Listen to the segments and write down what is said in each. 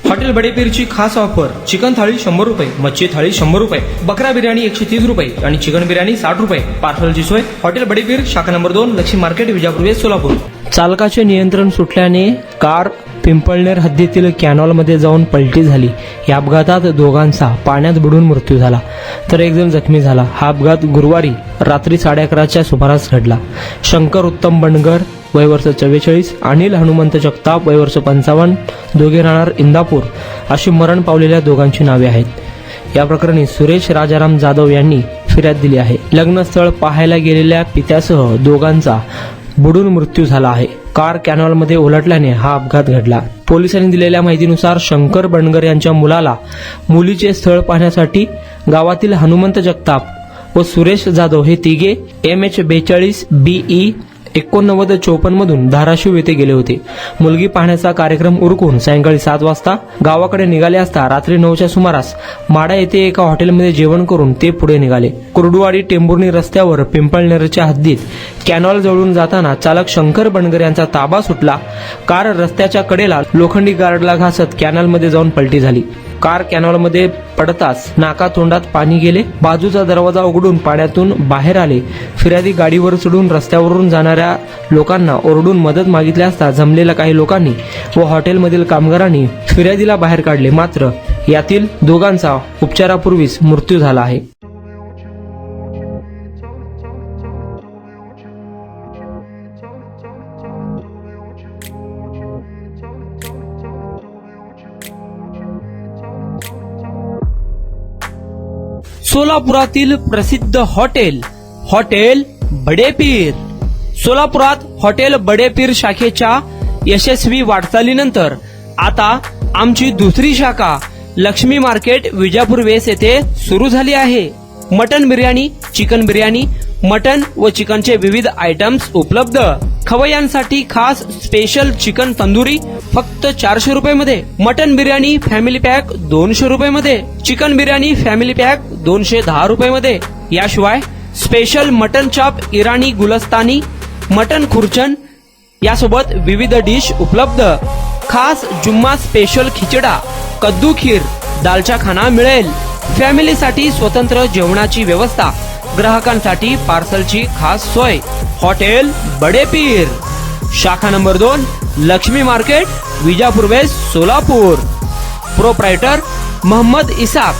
Hotel बडेपीरची खास offer, chicken थाळी 100 रुपये, मच्छी थाळी 100 रुपये, बकरा बिर्याणी 130 रुपये आणि चिकन बिर्याणी 60 रुपये. पार्सलची सोय हॉटेल बडेपीर, शाखा number 2, Laxmi market, Vijapur west, Solapur. चालकाचे नियंत्रण सुटल्याने कार पिंपळनेर हद्दीतील कॅनॉलमध्ये जाऊन पलटी झाली. या अपघातात दोघांचा पाण्यात बुडून मृत्यू झाला तर एक जण जखमी झाला. हा अपघात गुरुवारी रात्री 11:30च्या सुमारास घडला. शंकर उत्तम बंडगर वय वर्ष 44, अनिल हनुमंत जगताप वय वर्ष 55, दोघे राहणार इंदापूर अशी मरण पावलेल्या दोघांची नावे आहेत. या प्रकरणी सुरेश राजाराम जाधव यांनी फिर्याद दिली आहे. लग्नस्थळ पाहायला गेलेल्या पित्यासह दोघांचा बुडून मृत्यू झाला आहे. कार कॅनॉलमध्ये उलटल्याने हा अपघात घडला. पोलिसांनी दिलेल्या माहितीनुसार शंकर बंडगर यांच्या मुलाला मुलीचे स्थळ पाहण्यासाठी गावातील हनुमंत जगताप व सुरेश जाधव हे तिघे MH42 BE 8954 मधून धाराशिव येथे गेले होते. मुलगी पाहण्याचा कार्यक्रम उरकून सायंकाळी 7 वाजता गावाकडे निघाले असता रात्री 9च्या सुमारास माडा येथे एका हॉटेलमध्ये जेवण करून ते पुढे निघाले. कुर्डुवाडी टेंभुर्णी रस्त्यावर पिंपळनेरच्या हद्दीत कॅनॉल जवळून जाताना चालक शंकर बंडगर यांचा ताबा सुटला. कार रस्त्याच्या कडेला लोखंडी गार्डला घासत कॅनॉलमध्ये जाऊन पलटी झाली. कार कॅनॉलमध्ये पडताच नाकातोंडात पाणी गेले. बाजूचा दरवाजा उघडून पाण्यातून बाहेर आले. फिर्यादी गाडीवर चढून रस्त्यावरून जाणाऱ्या लोकांना ओरडून मदत मागितली असता जमलेल्या काही लोकांनी व हॉटेलमधील कामगारांनी फिर्यादीला बाहेर काढले. मात्र यातील दोघांचा उपचारापूर्वीच मृत्यू झाला आहे. सोलापुरातील प्रसिद्ध हॉटेल बडेपीर. सोलापुरात हॉटेल बडेपीर शाखेच्या यशस्वी वाटचालीनंतर आता आमची दुसरी शाखा लक्ष्मी मार्केट, विजापूर वेस्ट येथे सुरू झाली आहे. Mutton biryani, chicken biryani, mutton व चिकनचे विविध आयटम्स उपलब्ध. खवय्यांसाठी खास स्पेशल चिकन तंदुरी फक्त 400 रुपये मध्ये. मटन बिर्याणी फॅमिली पॅक 200 रुपये मध्ये. चिकन बिर्याणी फॅमिली पॅक 210 रुपये मध्ये. याशिवाय स्पेशल मटन चाप, इराणी गुलस्तानी, मटन खुर्चन यासोबत विविध डिश उपलब्ध. खास जुम्मा स्पेशल खिचडा, कद्दू खीर, दालचा खाना मिळेल. फॅमिलीसाठी स्वतंत्र जेवणाची व्यवस्था. ग्राहकांसाठी पार्सलची खास सोय. हॉटेल बडेपीर, शाखा number 2, Laxmi market, Vijapur west, Solapur. Proprietor Mohammed Isaq.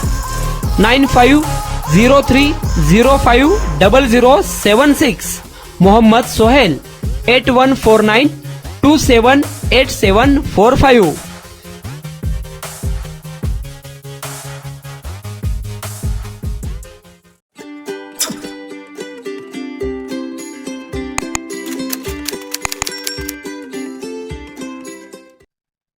9503050076. Mohammed Sohail. 8149278745.